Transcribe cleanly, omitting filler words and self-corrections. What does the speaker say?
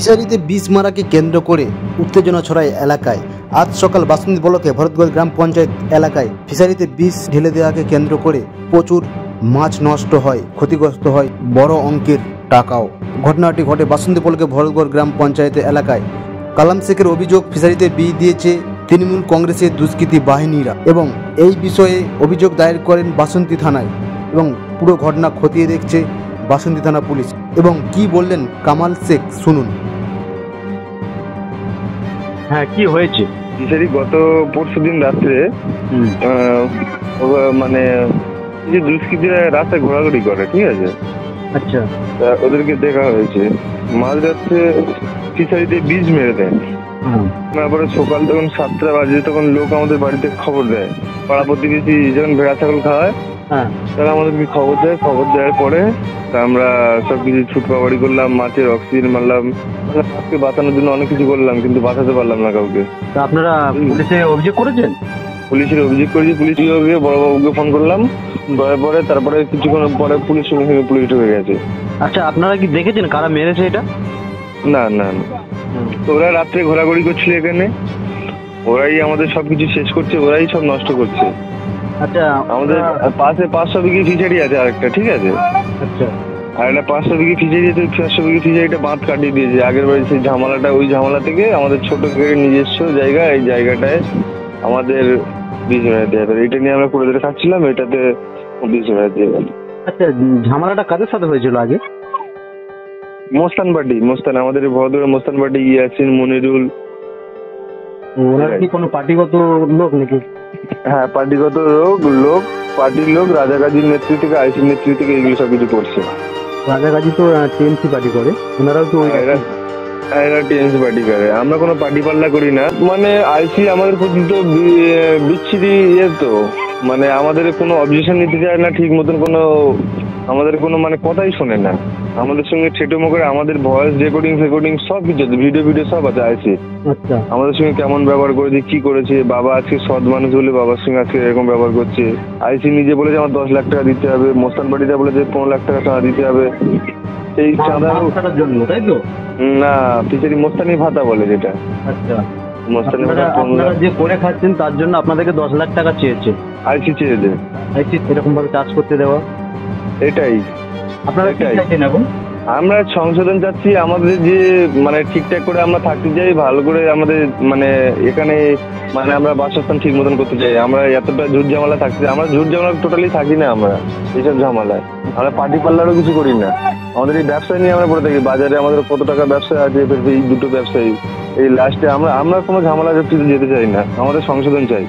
ফিশারিতে বিষ মারাকে কেন্দ্র করে উত্তেজনা ছড়ায় এলাকায়। আজ সকাল বাসন্তী ব্লকে ভরতগঞ্জ গ্রাম পঞ্চায়েত এলাকায় ফিশারিতে বিষ ঢেলে দেওয়াকে কেন্দ্র করে প্রচুর মাছ নষ্ট হয়, ক্ষতিগ্রস্ত হয় বড় অঙ্কের টাকাও। ঘটনাটি ঘটে বাসন্তী ব্লকে ভরতগঞ্জ গ্রাম পঞ্চায়েত এলাকায়। কালাম শেখের অভিযোগ, ফিশারিতে বিষ দিয়েছে তৃণমূল কংগ্রেসের দুষ্কৃতী বাহিনীরা এবং এই বিষয়ে অভিযোগ দায়ের করেন বাসন্তী থানায় এবং পুরো ঘটনা খতিয়ে দেখছে বাসন্তী থানা পুলিশ। এবং কি বললেন কামাল শেখ শুনুন। হ্যাঁ, কি হয়েছে? ফিশারি গত পরশুদিন রাত্রে মানে যে দুষ্কৃতীরা রাস্তায় ঘোরাঘুরি করে, ঠিক আছে, আচ্ছা, ওদেরকে দেখা হয়েছে মাঝ রাত্রে ফিশারিতে বীজ মেরে দেয়। তারপরে সকাল তখন 7টা বাজে, তখন লোক আমাদের বাড়িতে খবর দেয়। পাড়া প্রতিবেশী যখন ভেড়া ছাগল খাওয়ায় তারা আমাদেরকে খবর দেয়। খবর দেওয়ার পরে আমরা সবকিছু ছুটপাবাড়ি করলাম, মাছের অক্সিজেন মারলাম, মাছকে বাঁচানোর জন্য অনেক কিছু করলাম, কিন্তু বাঁচাতে পারলাম না কাউকে। তা আপনারা পুলিশে অভিযোগ করেছেন? পুলিশের অভিযোগ করেছি, পুলিশ বিভাগে বড়বাবুকে ফোন করলাম, করার পরে তারপরে কিছুক্ষণ পরে পুলিশ ঢুকে গেছে। আচ্ছা, আপনারা কি দেখেছেন কারা মেরেছে এটা? না না না, ওরা রাত্রে ঘোরাঘুরি করছিল এখানে, ওরাই আমাদের সবকিছু শেষ করছে, ওরাই সব নষ্ট করছে। আচ্ছা, আমাদের পাশে 500 বিঘি ফিশারি আছে আরেকটা, ঠিক আছে, আচ্ছা, আর একটা 500 বিঘি ফিশারি আছে, 500 বিঘি ফিশারিটা বাঁধ কাটিয়ে দিয়েছে আগের বাড়ি। সেই ঝামেলাটা, ওই ঝামেলা থেকে আমাদের ছোট করে নিজস্ব জায়গা, এই জায়গাটায় আমাদের বীজ মেরে দেওয়া হবে। এটা নিয়ে আমরা করে ধরে খাচ্ছিলাম, এটাতে বীজ মেরে দিয়ে গেল। আচ্ছা, ঝামেলাটা কাদের সাথে হয়েছিল আগে? মোস্তান পার্টি, মোস্তান, আমাদের ভদ্র মোস্তান পার্টি, ইয়াসিন, মনিরুল। ওনারা কি কোনো পার্টিগত লোক নাকি? হ্যাঁ, পার্টিগত লোক, পার্টির লোক, রাজা গাজীর নেতৃত্ব থেকে, আইসির নেতৃত্ব থেকে এগুলো সব কিছু করছে। রাজা গাজী তো টিএমসি পার্টি করে, ওনারাও তো এরা টিএমসি পার্টি করে। আমরা কোনো পার্টি পাল্লা করি না। মানে আইসি আমাদের প্রতি তো বিচ্ছিরি তো, মানে আমাদের কোনো অবজেকশন নিতে চায় না ঠিক মতন, কোনো আমাদের কোনো মানে কথাই শোনে না। আমাদের সঙ্গে ঠেটোমো করে, আমাদের ভয়েস রেকর্ডিং সব কিছু আছে, ভিডিও সব আছে আইসি। আচ্ছা, আমাদের সঙ্গে কেমন ব্যবহার করেছে, কি করেছে, বাবা আজকে সৎ মানুষ বলে বাবার সঙ্গে আজকে এরকম ব্যবহার করছে। আইসি নিজে বলেছে আমার 10 লাখ টাকা দিতে হবে, মোস্তান পার্টিটা বলেছে 15 লাখ টাকা চাঁদা দিতে হবে। এই চাঁদার জন্য, তাই তো? না, ফিশারি মোস্তানি ভাতা বলে যেটা। আচ্ছা, মোস্তানি আপনারা যে করে খাচ্ছেন তার জন্য আপনাদেরকে 10 লাখ টাকা চেয়েছে আইসি, চেয়ে দেবে আইসি এরকম ভাবে চাষ করতে দেওয়া। এটাই আপনারা কি চাইছেন এখন? আমরা সংশোধন চাচ্ছি, আমাদের যে মানে ঠিকঠাক করে আমরা থাকতে চাই, ভালো করে আমাদের মানে এখানে মানে আমরা বাসস্থান ঠিক মতন করতে চাই। আমরা এতটা ঝুট ঝামেলা থাকতে, আমরা ঝুট ঝামেলা টোটালি থাকি না। আমরা এইসব ঝামেলায় আমরা পার্টি পাল্লারও কিছু করি না। আমাদের এই ব্যবসা নিয়ে আমরা পড়ে থাকি। বাজারে আমাদের কত টাকা ব্যবসা আছে, এই দুটো ব্যবসায়ী, এই লাস্টে আমরা কোনো ঝামেলা যেতে চাই না, আমাদের সংশোধন চাই।